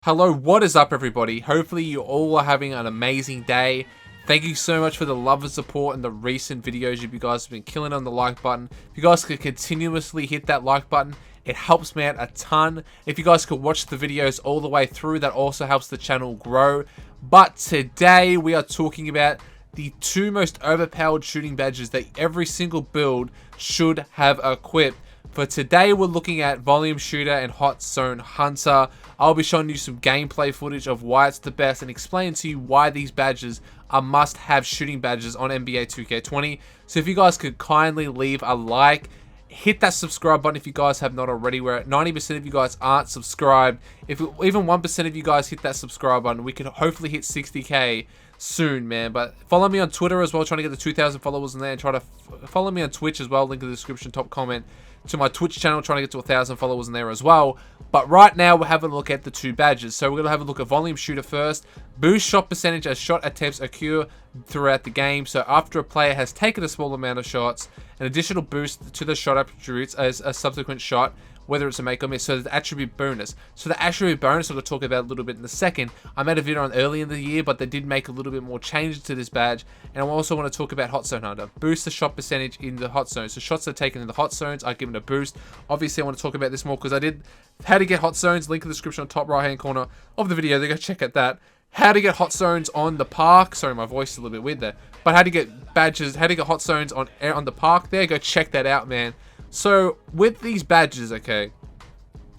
Hello, what is up everybody? Hopefully you all are having an amazing day. Thank you so much for the love and support in the recent videos. You guys have been killing on the like button. If you guys could continuously hit that like button, it helps me out a ton. If you guys could watch the videos all the way through, that also helps the channel grow. But today we are talking about the two most overpowered shooting badges that every single build should have equipped. For today, we're looking at Volume Shooter and Hot Zone Hunter. I'll be showing you some gameplay footage of why it's the best and explain to you why these badges are must-have shooting badges on NBA 2K20. So if you guys could kindly leave a like, hit that subscribe button if you guys have not already. We're at 90% of you guys aren't subscribed. If even 1% of you guys hit that subscribe button, we can hopefully hit 60k soon, man. But follow me on Twitter as well, trying to get the 2,000 followers in there, and try to follow me on Twitch as well, link in the description, top comment, to my Twitch channel, trying to get to 1,000 followers in there as well. But right now we're having a look at the two badges. So we're going to have a look at Volume Shooter first. Boost shot percentage as shot attempts occur throughout the game. So after a player has taken a small amount of shots, an additional boost to the shot attributes as a subsequent shot, whether it's a make or miss. So the attribute bonus. So the attribute bonus I'm going to talk about a little bit in a second. I made a video on early in the year, but they did make a little bit more changes to this badge. And I also want to talk about Hot Zone Hunter. Boost the shot percentage in the hot zone. So shots that are taken in the hot zones are given a boost. Obviously I want to talk about this more because I did how to get hot zones. Link in the description on top right hand corner of the video. Go check out that. How to get hot zones on the park. Sorry, my voice is a little bit weird there. But how to get badges, how to get hot zones on the park there. Go check that out, man. So with these badges, okay,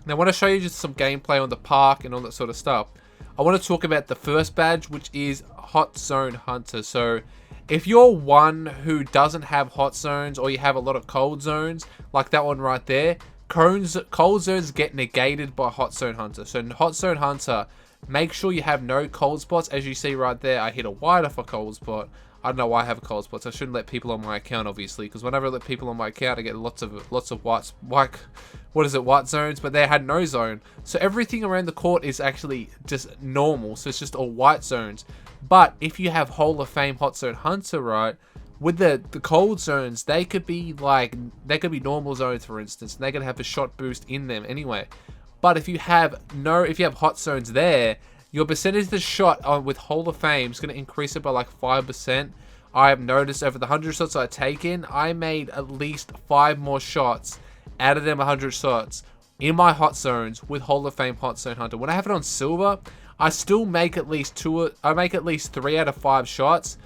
now I want to show you just some gameplay on the park and all that sort of stuff. I want to talk about the first badge, which is Hot Zone Hunter. So if you're one who doesn't have hot zones, or you have a lot of cold zones, like that one right there, cold zones get negated by Hot Zone Hunter. So in Hot Zone Hunter, make sure you have no cold spots. As you see right there, I hit a white off a cold spot. I don't know why I have a cold spot. So I shouldn't let people on my account, obviously, because whenever I let people on my account, I get lots of white zones, but they had no zone. So everything around the court is actually just normal. So it's just all white zones. But if you have Hall of Fame Hot Zone Hunter, right, with the cold zones, they could be normal zones, for instance, and they're gonna have a shot boost in them anyway. But if you have hot zones there, your percentage of the shot with Hall of Fame is going to increase it by like 5%. I have noticed over the 100 shots I've taken, I made at least 5 more shots out of them 100 shots in my hot zones with Hall of Fame Hot Zone Hunter. When I have it on silver, I still make at least 3 out of 5 shots.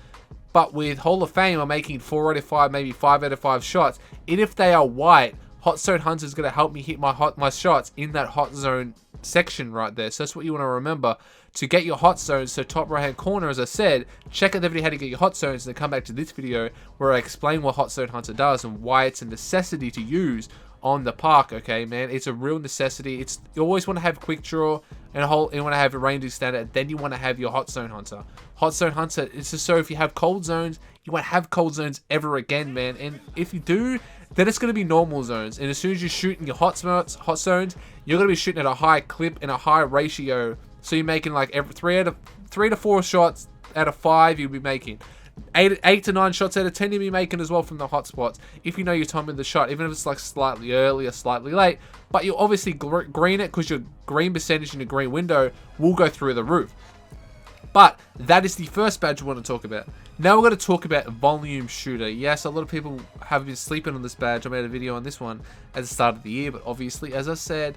But with Hall of Fame, I'm making 4 out of 5, maybe 5 out of 5 shots. And if they are white, Hot Zone Hunter is going to help me hit my shots in that hot zone section right there. So that's what you want to remember to get your hot zones. So top right hand corner, as I said, check out the video how to get your hot zones, and then come back to this video where I explain what Hot Zone Hunter does and why it's a necessity to use on the park. Okay, man, it's a real necessity. You always want to have quick draw and you want to have a ranging standard, then you want to have your Hot Zone Hunter. Hot Zone Hunter, it's just so if you have cold zones, you won't have cold zones ever again, man. And if you do, then it's going to be normal zones. And as soon as you shoot in your hot zones, you're going to be shooting at a high clip and a high ratio. So you're making like every 3 to 4 shots out of 5 you'll be making. 8 to 9 shots out of 10 you'll be making as well from the hot spots. If you know your time in the shot, even if it's like slightly early or slightly late. But you'll obviously green it because your green percentage in the green window will go through the roof. But that is the first badge we want to talk about. Now we're going to talk about Volume Shooter. Yes, a lot of people have been sleeping on this badge. I made a video on this one at the start of the year, but obviously, as I said,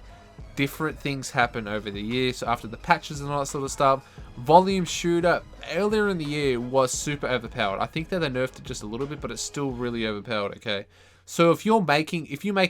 different things happen over the year. So after the patches and all that sort of stuff, Volume Shooter earlier in the year was super overpowered. I think that they nerfed it just a little bit, but it's still really overpowered. Okay, so if you make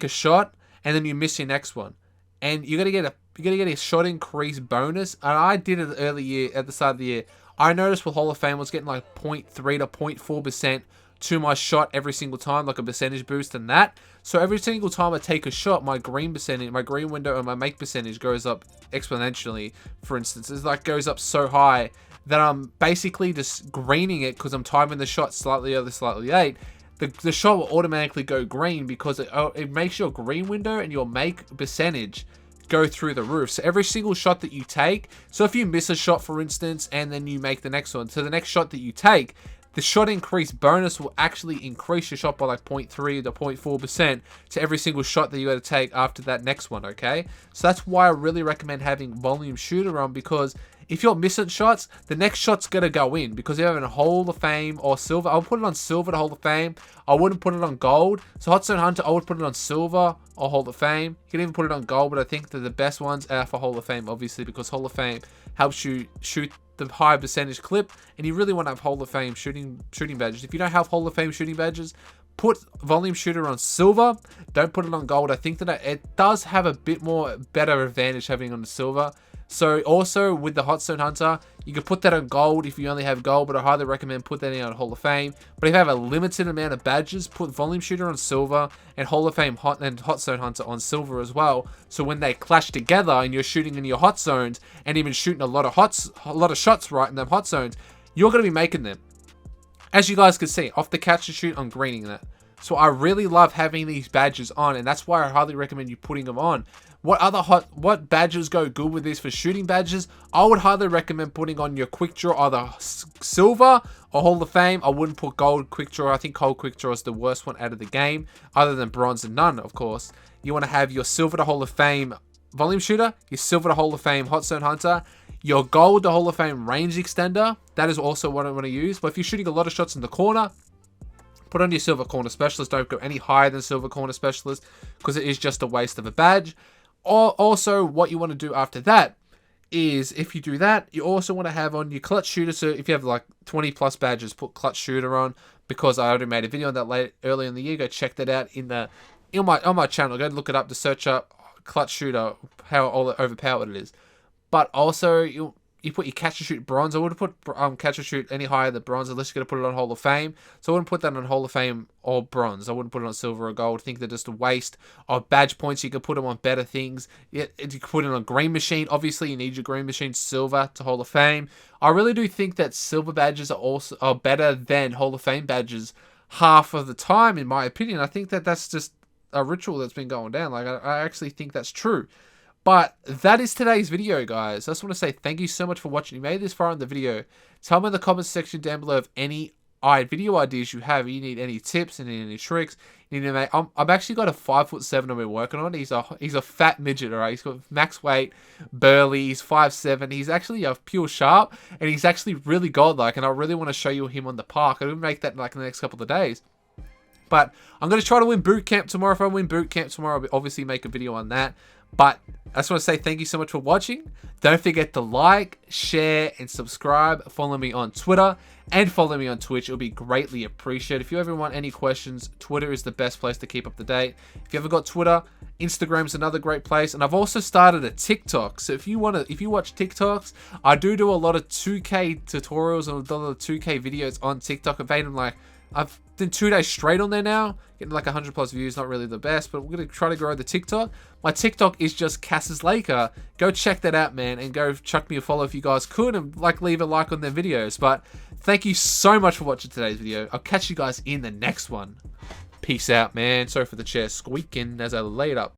a shot and then you miss your next one, and you're gonna get a shot increase bonus. And I did it at the start of the year. I noticed with Hall of Fame I was getting like 0.3 to 0.4% to my shot every single time, like a percentage boost in that. So every single time I take a shot, my green percentage, my green window, and my make percentage goes up exponentially. For instance, it's like goes up so high that I'm basically just greening it because I'm timing the shot slightly early, slightly late. The shot will automatically go green because it makes your green window and your make percentage go through the roof. So every single shot that you take, so if you miss a shot, for instance, and then you make the next one, so the next shot that you take, the shot increase bonus will actually increase your shot by like 0.3 to 0.4% to every single shot that you got to take after that next one, okay? So that's why I really recommend having volume shooter on, because if you're missing shots, the next shot's going to go in because you're having a Hall of Fame or silver. I'll put it on silver to Hall of Fame. I wouldn't put it on gold. So Hot Zone Hunter, I would put it on silver or Hall of Fame. You can even put it on gold, but I think that the best ones are for Hall of Fame, obviously, because Hall of Fame helps you shoot the high percentage clip, and you really want to have Hall of Fame shooting badges. If you don't have Hall of Fame shooting badges, put volume shooter on silver. Don't put it on gold. I think that it does have a bit more better advantage having it on the silver. So also with the Hot Zone Hunter, you can put that on gold if you only have gold, but I highly recommend put that in on Hall of Fame. But if you have a limited amount of badges, put volume shooter on silver and Hall of Fame Hot Zone Hunter on silver as well. So when they clash together and you're shooting in your hot zones and even shooting a lot of shots right in them hot zones, you're going to be making them. As you guys can see, off the catch and shoot, I'm greening that. So I really love having these badges on, and that's why I highly recommend you putting them on. What badges go good with this for shooting badges? I would highly recommend putting on your quick draw, either silver or Hall of Fame. I wouldn't put gold quick draw. I think gold quick draw is the worst one out of the game, other than bronze and none, of course. You want to have your silver to Hall of Fame volume shooter, your silver to Hall of Fame Hot Zone Hunter, your gold to Hall of Fame range extender. That is also what I want to use. But if you're shooting a lot of shots in the corner, put on your silver corner specialist. Don't go any higher than silver corner specialist, because it is just a waste of a badge. Or also, what you want to do after that is, if you do that, you also want to have on your clutch shooter. So if you have like 20 plus badges, put clutch shooter on, because I already made a video on that earlier in the year. Go check that out on my channel. Go look it up to search up clutch shooter, how overpowered it is. But also you put your catch and shoot bronze. I wouldn't put catch and shoot any higher than bronze unless you're going to put it on Hall of Fame. So I wouldn't put that on Hall of Fame or bronze. I wouldn't put it on silver or gold. I think they're just a waste of badge points. You can put them on better things. You can put it on Green Machine. Obviously, you need your Green Machine silver to Hall of Fame. I really do think that silver badges are better than Hall of Fame badges half of the time, in my opinion. I think that that's just a ritual that's been going down. Like, I actually think that's true. But that is today's video, guys. I just want to say thank you so much for watching. You made this far in the video. Tell me in the comments section down below of any video ideas you have. You need any tips, and any tricks. You need to make. I've actually got a 5'7" I've been working on. He's a fat midget, alright. He's got max weight, burly. He's 5'7". He's actually a pure sharp, and he's actually really godlike. And I really want to show you him on the park. I'm gonna make that like in the next couple of days. But I'm going to try to win boot camp tomorrow. If I win boot camp tomorrow, I'll obviously make a video on that. But I just want to say thank you so much for watching. Don't forget to like, share, and subscribe. Follow me on Twitter and follow me on Twitch. It'll be greatly appreciated. If you ever want any questions, Twitter is the best place to keep up to date. If you haven't got Twitter, Instagram's another great place. And I've also started a TikTok. So if you watch TikToks, I do a lot of 2K tutorials and a lot of 2K videos on TikTok. I've done 2 days straight on there now, getting like 100 plus views. Not really the best, but we're going to try to grow the TikTok. My TikTok is just Cassius Laker. Go check that out, man, and go chuck me a follow if you guys could, and leave a like on their videos. But thank you so much for watching today's video. I'll catch you guys in the next one. Peace out, man. Sorry for the chair squeaking as I laid up.